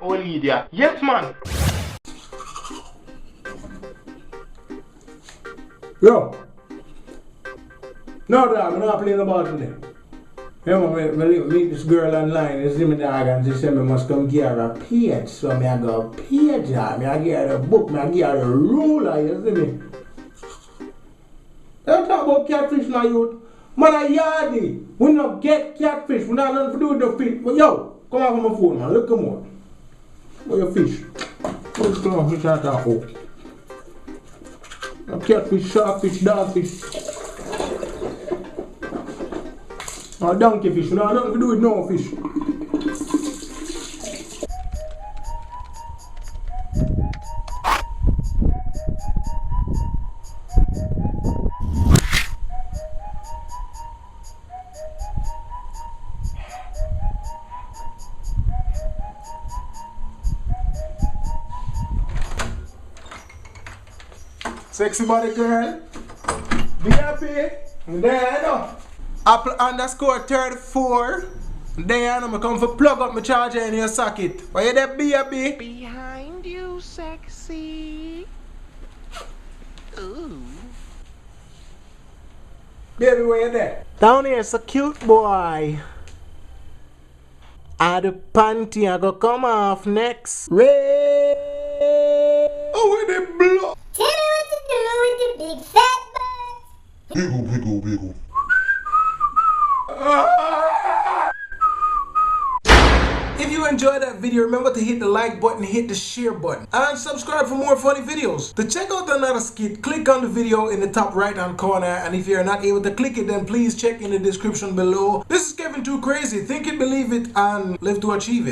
Oh, idiot. Yes, man. Yo. No, dog, I'm not playing about today. You know, when I meet this girl online, you see me dog, and she said I must come give her a page. So I go page her, I give her a book, I give her a ruler, you see me? Don't talk about catfish now, youth. Man, a yardie. We not get catfish, we not nothing to do with the fish. But yo, come off my phone, man, look come on. Where your fish? Where's the fish I talk about? Catfish, sharkfish, dogfish. Or donkey fish, we not nothing to do with no fish. Sexy body girl, be happy. There you know. Apple underscore 34. There you know, I come for plug up my charger in your socket. Why you there, baby? Behind you, sexy. Ooh. Baby, where you there? Down here, so cute boy. The panty I go come off next. Ray. Oh, where they blow? Tell me what to do with the big fat butt. Wiggle. If you enjoyed that video, remember to hit the like button, hit the share button, and subscribe for more funny videos. To check out another skit, click on the video in the top right hand corner, and if you're not able to click it, then please check in the description below. This is Kevin Too Crazy. Think it, believe it, and live to achieve it.